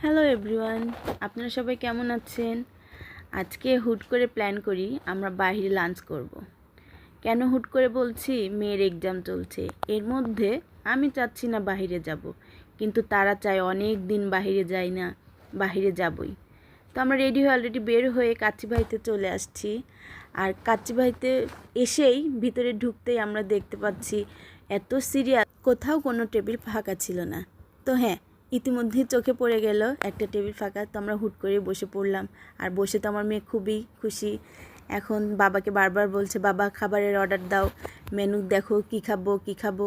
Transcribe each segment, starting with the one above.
Hello everyone, আপনারা সবাই কেমন আছেন? আজকে হুট করে প্ল্যান করি আমরা বাইরে লাঞ্চ করব। কেন হুট করে বলছি? মেয়ের এক্সাম চলছে, এর মধ্যে আমি চাচ্ছি না বাইরে যাব, কিন্তু তারা চায় অনেক দিন বাইরে যাই না, বাইরে যাবই। তো আমরা রেডি হয়ে অলরেডি বের হয়ে কাচ্চিভাইতে চলে আসছি। আর কাচ্চিভাইতে এসেই ভিতরে ঢুকতেই আমরা দেখতে পাচ্ছি এত সিরিয়াস, কোথাও কোনো টেবিল ফাঁকা ছিল না। তো হ্যাঁ, ইতিমধ্যেই চোখে পড়ে গেল একটা টেবিল ফাঁকা, তো আমরা হুট করে বসে পড়লাম। আর বসে তো আমার মেয়ে খুবই খুশি। এখন বাবাকে বারবার বলছে, বাবা খাবারের অর্ডার দাও, মেনু দেখো কী খাবো কী খাবো।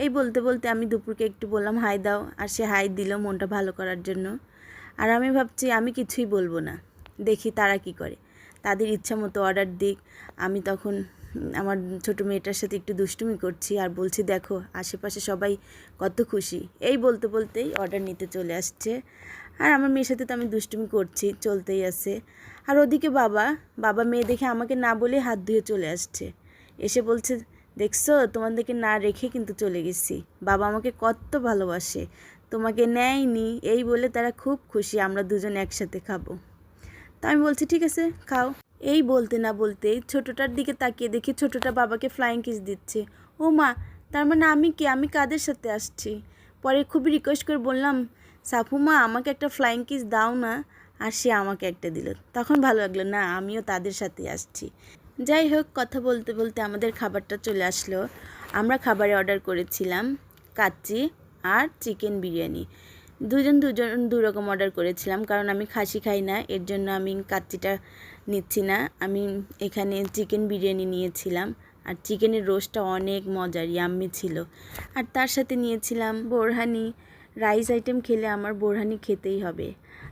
এই বলতে বলতে আমি দুপুরকে একটু বললাম হাই দাও, আর সে হাই দিল মনটা ভালো করার জন্য। আর আমি ভাবছি আমি কিছুই বলবো না, দেখি তারা কি করে, তাদের ইচ্ছা মতো অর্ডার দিক। আমি তখন আমার ছোটো মেয়েটার সাথে একটু দুষ্টুমি করছি আর বলছি দেখো আশেপাশে সবাই কত খুশি। এই বলতে বলতেই অর্ডার নিতে চলে আসছে। আর আমার মেয়ের সাথে তো আমি দুষ্টুমি করছি, চলতেই আছে। আর ওদিকে বাবা বাবা মেয়ে দেখে আমাকে না বলে হাত ধুয়ে চলে আসছে, এসে বলছে দেখছো তোমাদেরকে না রেখে কিন্তু চলে গেছি, বাবা আমাকে কত ভালোবাসে, তোমাকে নেয়নি। এই বলে তারা খুব খুশি আমরা দুজন একসাথে খাবো। তা আমি বলছি ঠিক আছে খাও। এই বলতে না বলতেই ছোটোটার দিকে তাকিয়ে দেখি ছোটোটা বাবাকে ফ্লাইং কিস দিচ্ছে। ও মা, তার মানে আমি কি, আমি কাদের সাথে আসছি? পরে খুবই রিকোয়েস্ট করে বললাম সাফু মা আমাকে একটা ফ্লাইং কিস দাও না, আর সে আমাকে একটা দিল। তখন ভালো লাগলো, না আমিও তাদের সাথে আসছি। যাই হোক, কথা বলতে বলতে আমাদের খাবারটা চলে আসলো। আমরা খাবারে অর্ডার করেছিলাম কাচ্চি আর চিকেন বিরিয়ানি। দুজন দু রকম অর্ডার করেছিলাম, কারণ আমি খাসি খাই না, এর জন্য আমি কাচ্চিটা নিচ্ছি না। আমি এখানে চিকেন বিরিয়ানি নিয়েছিলাম, আর চিকেনের রোস্টটা অনেক মজার ইয়াম্মি ছিল। আর তার সাথে নিয়েছিলাম বোরহানি। রাইস আইটেম খেলে আমার বোরহানি খেতেই হবে।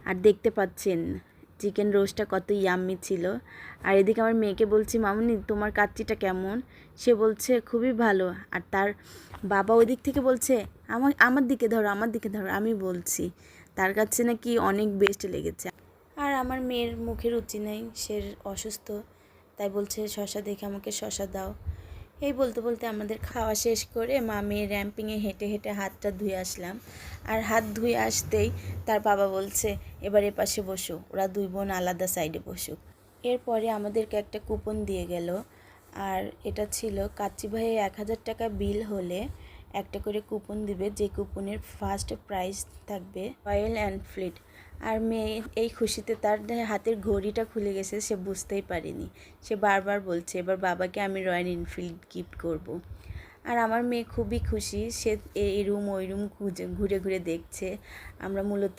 আর দেখতে পাচ্ছেন চিকেন রোস্টটা কত ইয়াম্মি ছিল। আর এদিকে আমার মেয়েকে বলছি মামুনি তোমার কাচ্চিটা কেমন? সে বলছে খুবই ভালো। আর তার বাবা ওই দিক থেকে বলছে আমার দিকে ধরো, আমার দিকে ধরো। আমি বলছি তার কাছে নাকি অনেক বেস্ট লেগেছে। আর আমার মেয়ের মুখে রুচি নেই, সে অসুস্থ, তাই বলছে শশা দেখে আমাকে শশা দাও। এই বলতে বলতে আমাদের খাওয়া শেষ করে মা মেয়ে র্যাম্পিংয়ে হেঁটে হেঁটে হাতটা ধুয়ে আসলাম। আর হাত ধুয়ে আসতেই তার বাবা বলছে এবার এপাশে বসো, ওরা দুই বোন আলাদা সাইডে বসুক। এরপরে আমাদেরকে একটা কুপন দিয়ে গেল, আর এটা ছিল কাচ্চি ভাইয়ে 1000 টাকা বিল হলে একটা করে কুপন দিবে, যে কুপনের ফার্স্ট প্রাইজ থাকবে রয়্যাল এনফিল্ড। আর মেয়ে এই খুশিতে তার হাতের ঘড়িটা খুলে গেছে, সে বুঝতেই পারেনি। সে বারবার বলছে এবার বাবাকে আমি রয়্যাল এনফিল্ড গিফট করব। আর আমার মেয়ে খুবই খুশি, সে এই রুম ওই রুম ঘুরে ঘুরে দেখছে। আমরা মূলত